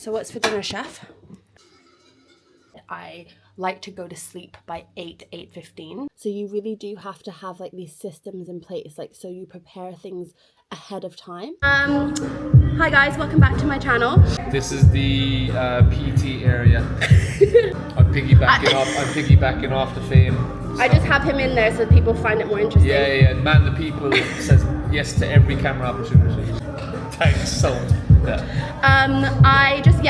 So what's for dinner, chef? I like to go to sleep by 8:15. So you really do have to have like these systems in place, like so you prepare things ahead of time. Hi guys, welcome back to my channel. This is the PT area. I'm piggybacking off the fame. I just have him in there so people find it more interesting. Yeah. Man, the people says yes to every camera opportunity. Thanks so much. Yeah.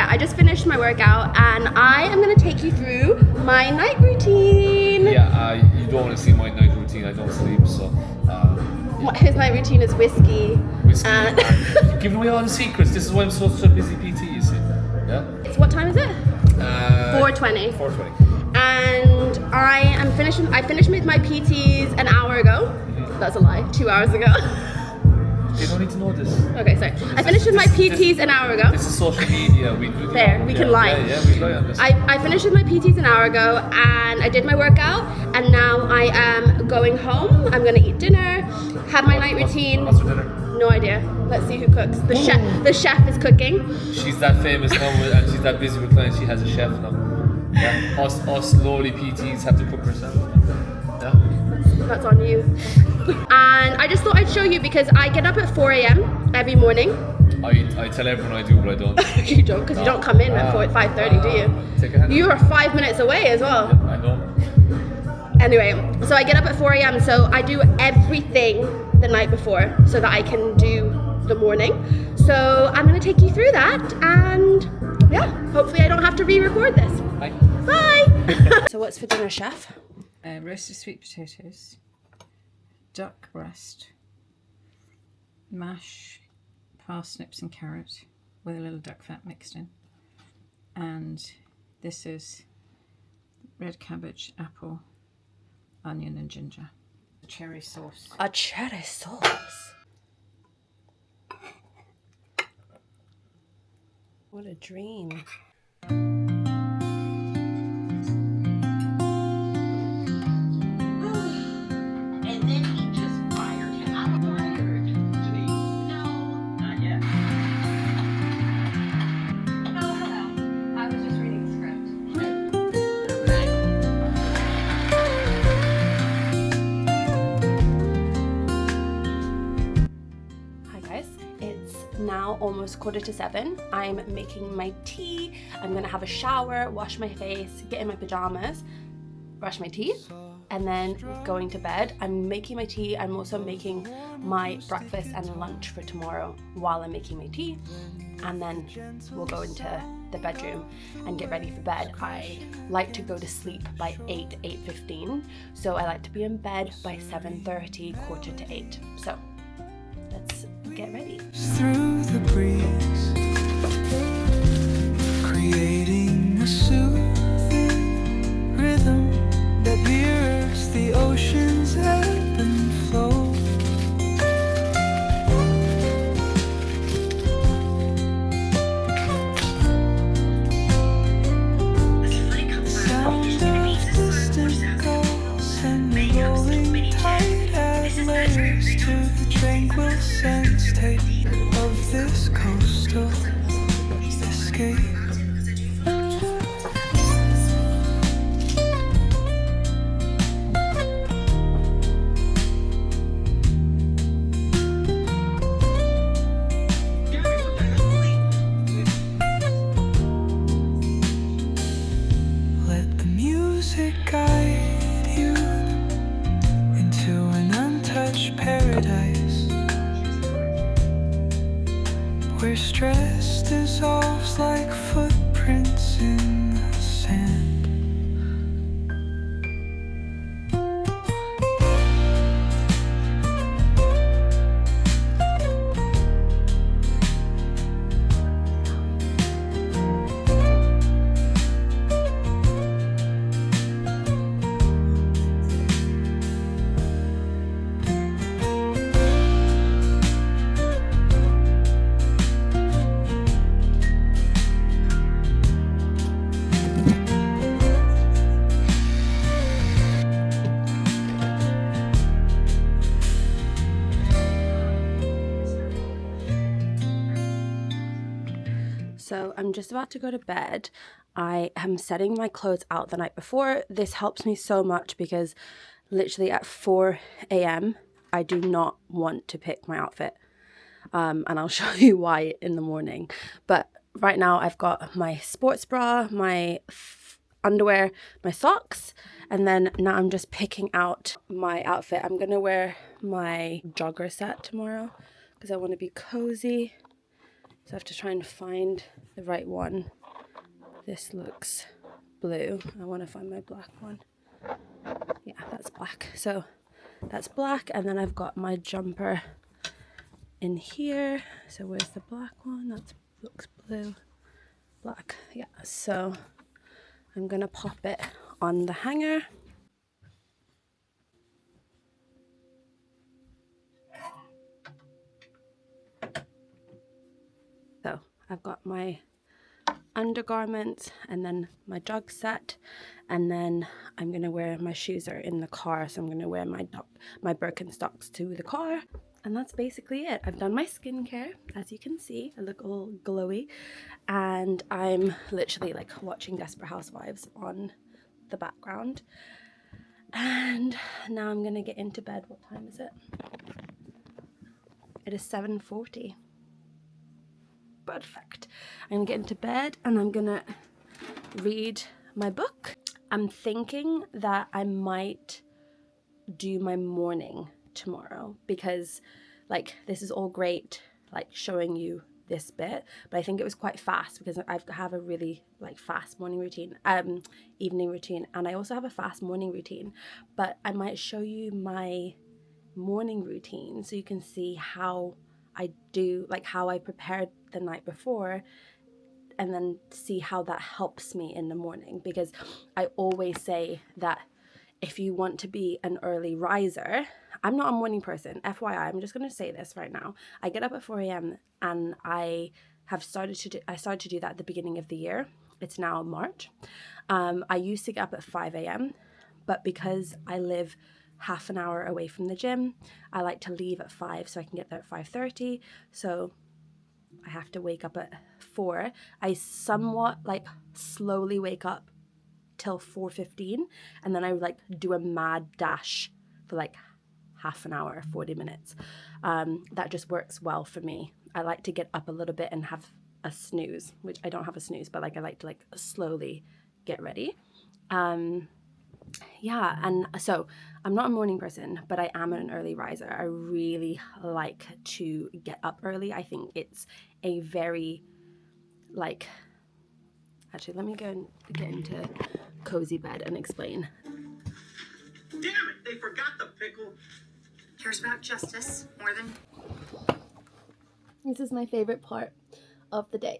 I just finished my workout and I am gonna take you through my night routine. Yeah, you don't want to see my night routine. I don't sleep, so. His night routine is whiskey. You're giving away all the secrets. This is why I'm such a busy PT. You see? Yeah. It's what time is it? 4:20. 4:20. And I finished with my PTs an hour ago. That's a lie. 2 hours ago. You don't need to know this. Okay, sorry. I finished with my PTs an hour ago. This is social media. We can lie. Yeah, we lie on this. I finished with my PTs an hour ago and I did my workout and now I am going home. I'm gonna eat dinner, have my night routine. What's for dinner? No idea. Let's see who cooks. The chef is cooking. She's that famous now and she's that busy with clients. She has a chef now. Yeah. Us lowly PTs have to cook herself. Yeah. That's on you. And I just thought I'd show you because I get up at 4 a.m. every morning. I tell everyone I do, but I don't. You don't, because you don't come in at 5:30, do you? Take a hand. You are 5 minutes away as well. Yeah, I know. Anyway, so I get up at 4 a.m. So I do everything the night before so that I can do the morning. So I'm going to take you through that and yeah, hopefully I don't have to re-record this. Bye. Bye. So what's for dinner, chef? Roasted sweet potatoes, duck breast, mash, parsnips and carrot with a little duck fat mixed in, and this is red cabbage, apple, onion and ginger. A cherry sauce. A cherry sauce. What a dream. Now almost 6:45. I'm making my tea. I'm gonna have a shower, wash my face, get in my pajamas, brush my teeth, and then going to bed. I'm making my tea. I'm also making my breakfast and lunch for tomorrow while I'm making my tea, and then we'll go into the bedroom and get ready for bed. I like to go to sleep by 8:15, so I like to be in bed by 7:30, 7:45. So let's get ready. Through the breeze, creating a soothing rhythm that mirrors the ocean's ebb and flow. Sound of distant gulls and the rolling tide add layers to the tranquil sense tape of this coastal escape. Let the music guide you into an untouched paradise, where stress dissolves like food. just about to go to bed. I am setting my clothes out the night before. This helps me so much because literally at 4 a.m. I do not want to pick my outfit. And I'll show you why in the morning. But right now I've got my sports bra, my underwear, my socks, and then now I'm just picking out my outfit. I'm gonna wear my jogger set tomorrow because I want to be cozy. So I have to try and find the right one. This looks blue. I want to find my black one. Yeah, that's black. So that's black, and then I've got my jumper in here. So where's the black one? That looks blue. Black. Yeah, so I'm gonna pop it on the hanger. So I've got my undergarments and then my jog set, and then I'm gonna wear my shoes are in the car, so I'm gonna wear my Birkenstocks to the car, and that's basically it. I've done my skincare, as you can see. I look all glowy, and I'm literally like watching Desperate Housewives on the background, and now I'm gonna get into bed. What time is it? It is 7:40. Perfect. I'm gonna get into bed and I'm gonna read my book. I'm thinking that I might do my morning tomorrow because like this is all great, like showing you this bit, but I think it was quite fast because I have a really like fast morning routine, evening routine, and I also have a fast morning routine. But I might show you my morning routine so you can see how I do, like how I prepared the night before, and then see how that helps me in the morning. Because I always say that if you want to be an early riser, I'm not a morning person, FYI, I'm just going to say this right now. I get up at 4 a.m. and I started to do that at the beginning of the year. It's now March. I used to get up at 5 a.m. but because I live half an hour away from the gym, I like to leave at 5 so I can get there at 5:30. So I have to wake up at 4. I somewhat like slowly wake up till 4:15, and then I like do a mad dash for like half an hour, 40 minutes. That just works well for me. I like to get up a little bit and have a snooze, which I don't have a snooze, but like I like to like slowly get ready. Yeah, and so I'm not a morning person, but I am an early riser. I really like to get up early. I think it's a very like, actually let me go and get into cozy bed and explain. Damn it, they forgot the pickle. Cares about justice more than... This is my favorite part of the day.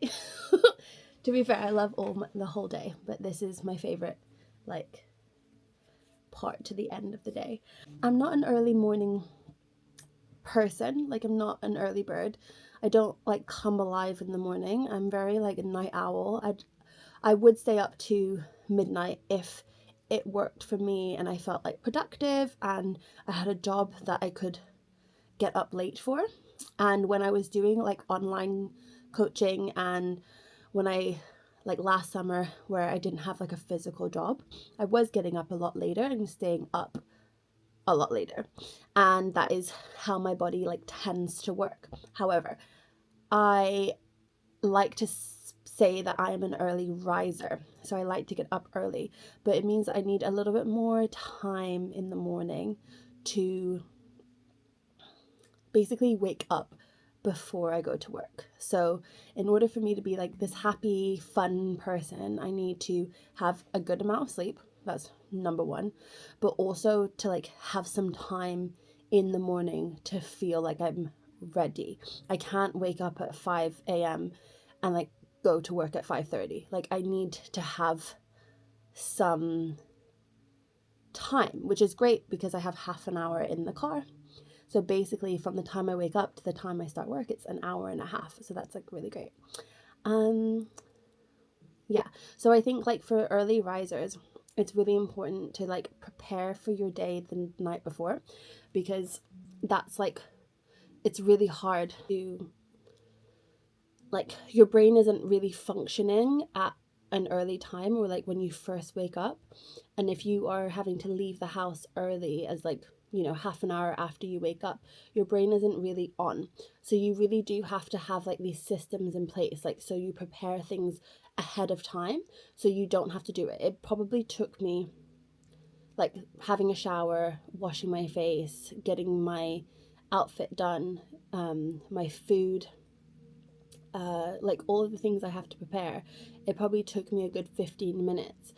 To be fair, I love the whole day, but this is my favorite like part to the end of the day. I'm not an early morning person, like I'm not an early bird. I don't like come alive in the morning. I'm very like a night owl. I would stay up to midnight if it worked for me and I felt like productive and I had a job that I could get up late for. And when I was doing like online coaching, and when I like last summer where I didn't have like a physical job, I was getting up a lot later and staying up a lot later, and that is how my body like tends to work. However, I like to say that I am an early riser, so I like to get up early, but it means I need a little bit more time in the morning to basically wake up before I go to work. So in order for me to be like this happy, fun person, I need to have a good amount of sleep. That's number one. But also to like have some time in the morning to feel like I'm ready. I can't wake up at 5 a.m. and like go to work at 5:30. Like I need to have some time, which is great because I have half an hour in the car. So basically from the time I wake up to the time I start work, it's an hour and a half. So that's like really great. Yeah. So I think like for early risers, it's really important to like prepare for your day the night before, because that's like, it's really hard to like your brain isn't really functioning at an early time, or like when you first wake up. And if you are having to leave the house early, as like, you know, half an hour after you wake up, your brain isn't really on. So you really do have to have like these systems in place, like, so you prepare things ahead of time so you don't have to do it. It probably took me like having a shower, washing my face, getting my outfit done, my food, like all of the things I have to prepare. It probably took me a good 15 minutes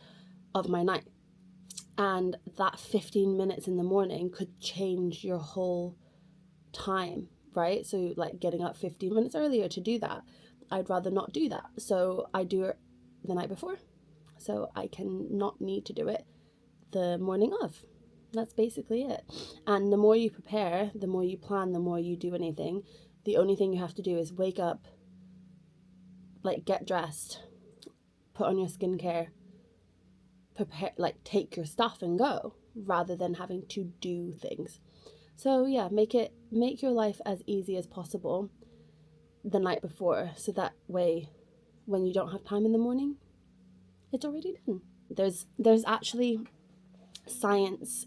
of my night. And that 15 minutes in the morning could change your whole time, right? So like getting up 15 minutes earlier to do that, I'd rather not do that. So I do it the night before, so I can not need to do it the morning of. That's basically it. And the more you prepare, the more you plan, the more you do anything, the only thing you have to do is wake up, like get dressed, put on your skincare, prepare, like take your stuff and go, rather than having to do things. So yeah, make your life as easy as possible the night before, so that way when you don't have time in the morning, it's already done. There's actually science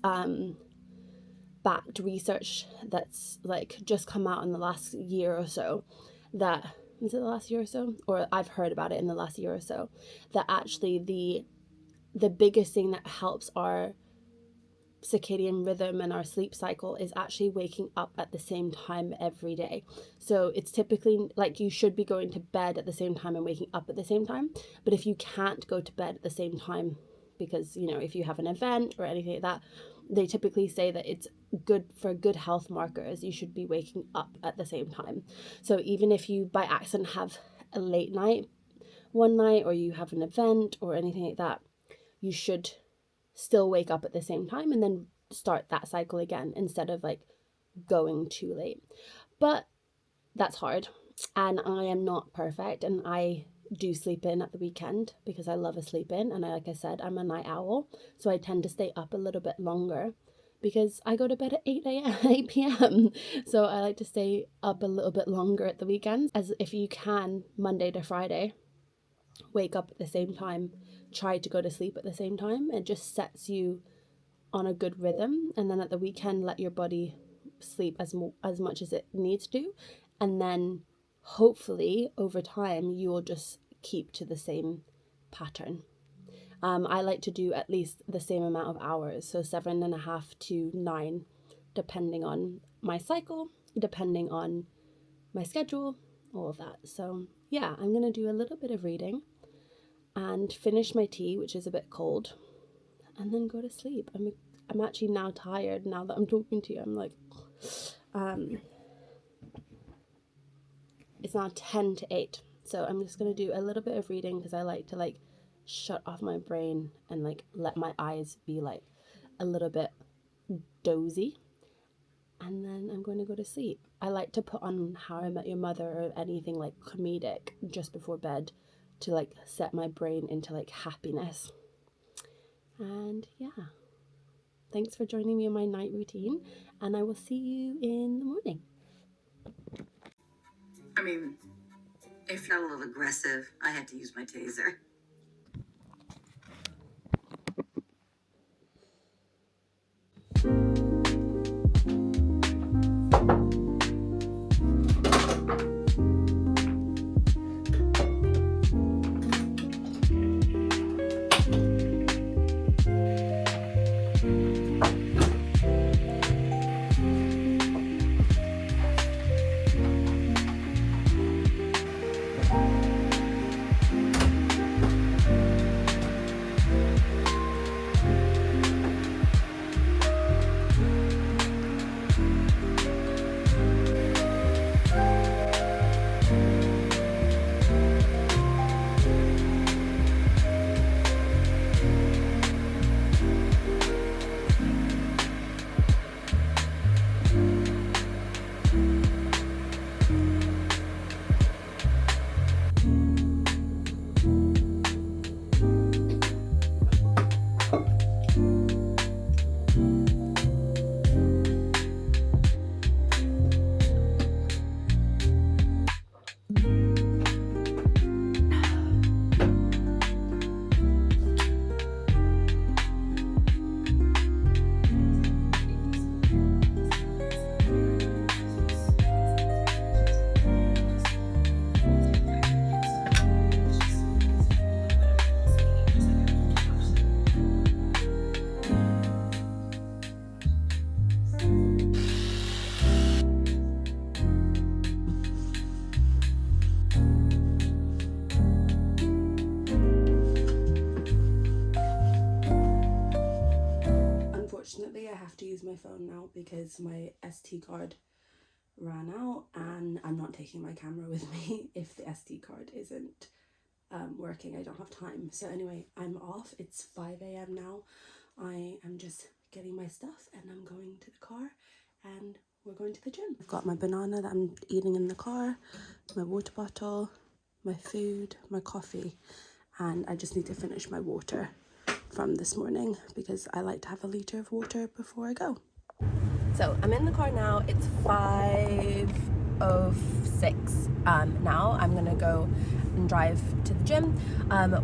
backed research that's like just come out in the last year or so, that is it the last year or so, or I've heard about it in the last year or so, that actually the biggest thing that helps our circadian rhythm and our sleep cycle is actually waking up at the same time every day. So it's typically like you should be going to bed at the same time and waking up at the same time. But if you can't go to bed at the same time, because, you know, if you have an event or anything like that, they typically say that it's good for good health markers, you should be waking up at the same time. So even if you by accident have a late night one night, or you have an event or anything like that, you should still wake up at the same time and then start that cycle again, instead of like going too late. But that's hard, and I am not perfect, and I do sleep in at the weekend because I love a sleep in, and like I said, I'm a night owl, so I tend to stay up a little bit longer because I go to bed at 8 p.m. So I like to stay up a little bit longer at the weekends. As if you can, Monday to Friday, wake up at the same time, try to go to sleep at the same time. It just sets you on a good rhythm, and then at the weekend let your body sleep as much as it needs to, and then hopefully over time you will just keep to the same pattern. I like to do at least the same amount of hours, so 7.5 to 9, depending on my cycle, depending on my schedule, all of that. So yeah, I'm gonna do a little bit of reading and finish my tea, which is a bit cold, and then go to sleep. I'm actually now tired now that I'm talking to you. I'm like, it's now 10 to 8, so I'm just gonna do a little bit of reading because I like to like shut off my brain and like let my eyes be like a little bit dozy, and then I'm going to go to sleep. I like to put on How I Met Your Mother or anything like comedic just before bed to like set my brain into like happiness. And yeah, thanks for joining me in my night routine, and I will see you in the morning. I mean, if not a little aggressive, I had to use my taser. have to use my phone now because my SD card ran out and I'm not taking my camera with me if the SD card isn't working. I don't have time. So anyway, I'm off. It's 5 a.m. now. I am just getting my stuff and I'm going to the car and we're going to the gym. I've got my banana that I'm eating in the car, my water bottle, my food, my coffee, and I just need to finish my water from this morning because I like to have a litre of water before I go. So I'm in the car now. It's 5:06 now. I'm gonna go and drive to the gym.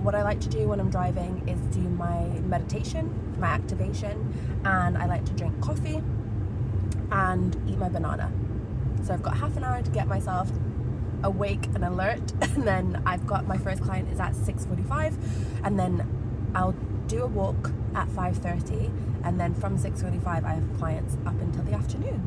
What I like to do when I'm driving is do my meditation, my activation, and I like to drink coffee and eat my banana. So I've got half an hour to get myself awake and alert, and then I've got my first client is at 6:45, and then I'll do a walk at 5:30, and then from 6:45 I have clients up until the afternoon.